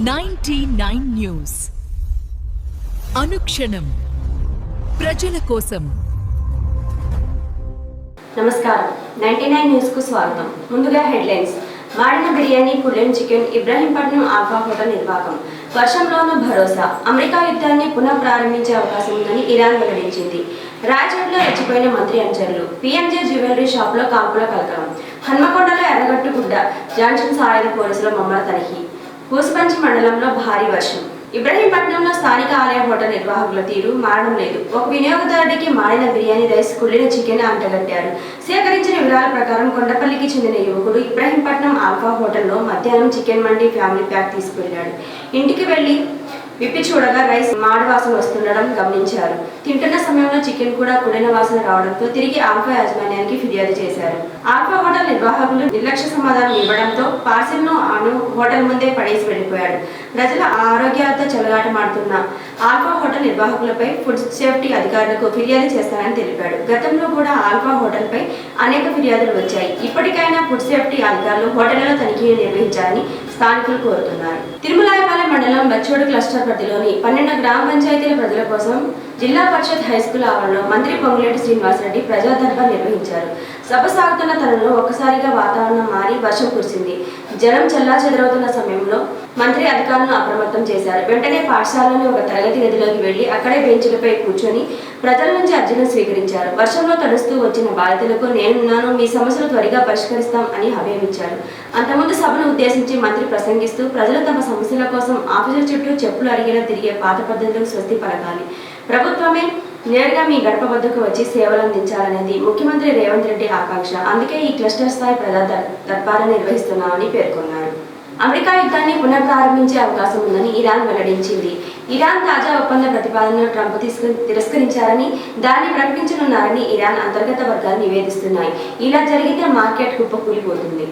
99 news అనుక్షణం ప్రజల కోసం. నమస్కారం. 99 న్యూస్ కు స్వాగతం. ముందుగా హెడ్లైన్స్. మాడిన బిర్యానీ, పుల్లెన్ చికెన్, ఇబ్రహీంపట్నం ఆల్ఫా హోటల్ నిర్వాహకం. వర్షంలోనూ భరోసా. అమెరికా యుద్ధాన్ని పునః ప్రారంభించే అవకాశం ఉందని ఇరాన్ వెల్లడించింది. రాయచోటిలో రెచ్చిపోయిన మంత్రి అనుచరులు. పీఎంజే జ్యువెలరీ షాప్ లో కాల్పుల కలకలం. హన్మకొండలో ఎర్రగట్టు గుడ్డ జాన్సన్ సాయుధ పోలీసుల మమ్మల తనిఖీ. పూసపంచి మండలంలో భారీ వర్షం. ఇబ్రహీంపట్నంలో స్థానిక ఆలయ హోటల్ నిర్వాహకుల తీరు మారడం లేదు. ఒక వినియోగదారుడికి మాడిన బిర్యానీ రైస్, కుళ్ళిన చికెన్ అంటగట్టారు. సేకరించిన వివరాల ప్రకారం కొండపల్లికి చెందిన యువకుడు ఇబ్రహీంపట్నం ఆల్ఫా హోటల్లో మధ్యాహ్నం చికెన్ మండి ఫ్యామిలీ ప్యాక్ తీసుకువెళ్ళాడు. ఇంటికి వెళ్లి విప్పి చూడగా రైస్ మాడి వాసన వస్తుండడం గమనించారు. తింటున్న సమయంలో చికెన్ కూడా కుడిన వాసన రావడంతో తిరిగి ఆల్ఫా యాజమాన్యానికి ఫిర్యాదు చేశారు. ఆల్ఫా హోటల్ నిర్వాహకులు నిర్లక్ష్య సమాధానం ఇవ్వడంతో పార్సిల్ ను ఆమె హోటల్ ముందే పడేసి వెళ్లిపోయాడు. ప్రజల ఆరోగ్యాలతో చెలగాటమాడుతున్న ఆల్ఫా హోటల్ నిర్వాహకులపై ఫుడ్ సేఫ్టీ అధికారులకు ఫిర్యాదు చేస్తానని తెలిపాడు. గతంలో కూడా ఆల్ఫా హోటల్ పై అనేక ఫిర్యాదులు వచ్చాయి. ఇప్పటికైనా ఫుడ్ సేఫ్టీ అధికారులు హోటళ్లలో తనిఖీలు నిర్వహించాలని స్థానికులు కోరుతున్నారు. తిరుమలాయపాలెం మండలం బచ్చోడు క్లస్టర్ పరిధిలోని 12 గ్రామ పంచాయతీల ప్రజల కోసం జిల్లా పరిషత్ హైస్కూల్ ఆవరణలో మంత్రి పొంగులేటి శ్రీనివాసరెడ్డి ప్రజా దర్బార్ నిర్వహించారు. సభ సాగుతున్న తరుణంలో ఒక్కసారిగా వాతావరణం మారి వర్షం కురిసింది. జనం చెల్లాచెదరవుతున్న సమయంలో మంత్రి అధికారులను అప్రమత్తం చేశారు. వెంటనే పాఠశాలలోని ఒక తరగతి గదిలోకి వెళ్లి అక్కడే బెంచులపై కూర్చొని ప్రజల నుంచి అర్జీలను స్వీకరించారు. వర్షంలో తడుస్తూ వచ్చిన బాధితులకు నేనున్నాను, మీ సమస్యలు త్వరగా పరిష్కరిస్తాం అని హామీనిచ్చారు. అంతకుముందు సభను ఉద్దేశించి మంత్రి ప్రసంగిస్తూ ప్రజలు తమ సమస్యల కోసం ఆఫీసుల చుట్టూ చెప్పులు అడిగేలా తిరిగే పాత పద్ధతులకు స్వస్తి పలకాలి. ప్రభుత్వమే నేరుగా మీ గడప వద్దకు వచ్చి సేవలు అందించాలనేది ముఖ్యమంత్రి రేవంత్ రెడ్డి ఆకాంక్ష. అందుకే ఈ క్లస్టర్ స్థాయి ప్రజా దర్బార్ నిర్వహిస్తున్నామని పేర్కొన్నారు. అమెరికా యుద్ధాన్ని పునః ప్రారంభించే అవకాశం ఉందని ఇరాన్ వెల్లడించింది. ఇరాన్ తాజా ఒప్పంద ప్రతిపాదనను ట్రంప్ తిరస్కరించారని, దాన్ని ప్రకటించనున్నారని ఇరాన్ అంతర్గత వర్గాలు నివేదిస్తున్నాయి. ఇలా జరిగితే మార్కెట్ కుప్పకూలిపోతుంది.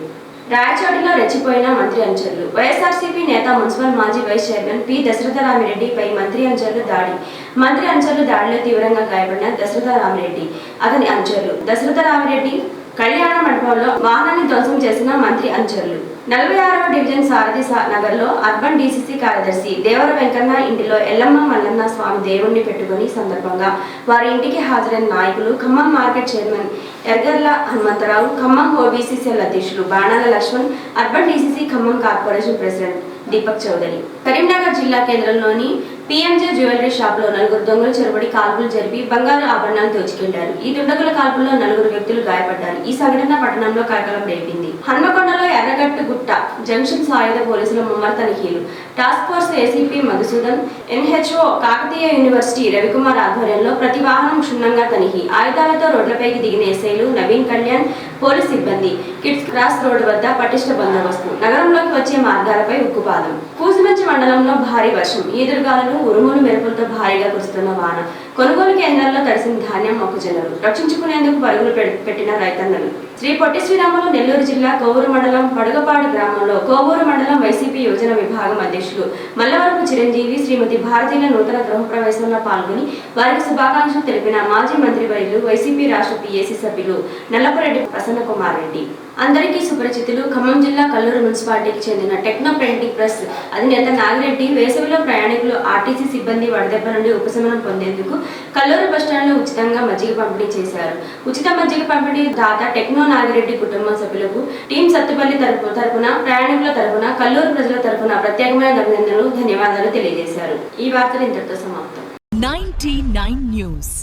రాయచోటిలో రెచ్చిపోయిన మంత్రి అనుచరులు. వైఎస్ఆర్సీపీ నేత, మున్సిపల్ మాజీ వైస్ చైర్మన్ పి దశరథరామిరెడ్డిపై మంత్రి అనుచరులు దాడి. మంత్రి అనుచరులు దాడిలో తీవ్రంగా గాయపడిన దశరథరామిరెడ్డి, అతని అనుచరులు. దశరథరామిరెడ్డి కళ్యాణ మండపంలో వాహనాన్ని ధ్వంసం చేసిన మంత్రి అనుచరులు. 46వ డివిజన్ సారథి నగర్ లో అర్బన్ డీసీసీ కార్యదర్శి దేవర వెంకన్న ఇంటిలో ఎల్లమ్మ మల్లన్న స్వామి దేవుణ్ణి పెట్టుకుని సందర్భంగా వారి ఇంటికి హాజరైన నాయకులు, Khammam market chairman Yergarla Hanumantharao, Khammam OBC cell అధ్యక్షులు Banala Lakshman, urban DCC Khammam corporation president Deepak Chowdary. Karimnagar జిల్లా కేంద్రంలోని పీఎంజే జ్యువెలరీ షాప్ లో 4 దొంగలు చొరబడి కాల్పులు జరిపి బంగారు ఆభరణాలు దోచుకెళ్లారు. ఈ దుండగుల కాల్పుల్లో 4 వ్యక్తులు గాయపడ్డారు. ఈ సంఘటన పట్టణంలో కలకలం రేపింది. హన్మకొండలో ఎర్రగట్టు గుట్ట జంక్షన్ సాయుధ పోలీసుల ముమ్మర తనిఖీలు. Task force ACP Madhusudan, NHO Kakatiya university Ravikumar ఆధ్వర్యంలో ప్రతి వాహనం క్షుణ్ణంగా తనిఖీ. ఆయుధాలతో రోడ్లపైకి దిగిన ఎస్ఐలు, నవీన్ కళ్యాణ్, పోలీస్ సిబ్బంది. కిడ్స్ క్రాస్ రోడ్డు వద్ద పటిష్ట బందోబస్తు. నగరంలోకి వచ్చే మార్గాలపై ఉక్కుపాదం. పూసమంచి మండలంలో భారీ వర్షం. ఈదురుగాలులు, ఉరుములు, మెరుపులతో భారీగా కురుస్తున్న వాన. కొనుగోలు కేంద్రాల్లో తడిసిన ధాన్యం, మొక్కజొన్నలు రక్షించుకునేందుకు పరుగులు పెట్టిన రైతన్నలు. శ్రీ పొట్టి శ్రీరాములు నెల్లూరు జిల్లా కోవూరు మండలం పడుగపాడు గ్రామంలో కోవూరు మండలం వైసీపీ యువజన విభాగం అధ్యక్షులు మల్లవరపు చిరంజీవి శ్రీమతి భారతీల నూతన గృహప్రవేశంలో పాల్గొని వారికి శుభాకాంక్షలు తెలిపిన మాజీ మంత్రివర్యులు, వైసీపీ రాష్ట్ర పీఏసీ సభ్యులు నల్లపురెడ్డి ప్రసన్న కుమార్ రెడ్డి. అందరికీ సుపరిచితులు ఖమ్మం జిల్లా కల్లూరు మున్సిపాలిటీకి చెందిన టెక్నో ప్రింటింగ్ ప్రెస్ అధినేత నాగిరెడ్డి వేసవిలో ప్రయాణికులు, ఆర్టీసీ సిబ్బంది వడదెబ్బ నుండి ఉపశమనం పొందేందుకు కల్లూరు బస్టాండ్లో ఉచితంగా మజ్జిగ పంపిణీ చేశారు. ఉచిత మజ్జిగ పంపిణీ దాత టెక్నో నాగిరెడ్డి కుటుంబ సభ్యులకు టీం సత్తుపల్లి తరపున, ప్రయాణికుల తరపున, కల్లూరు ప్రజల తరపున ప్రత్యేకమైన అభినందనలు, ధన్యవాదాలు తెలియజేశారు. ఈ వార్తలు ఇంతటితో సమాప్తం. 99 న్యూస్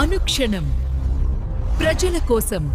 అనుక్షణం ప్రజల కోసం.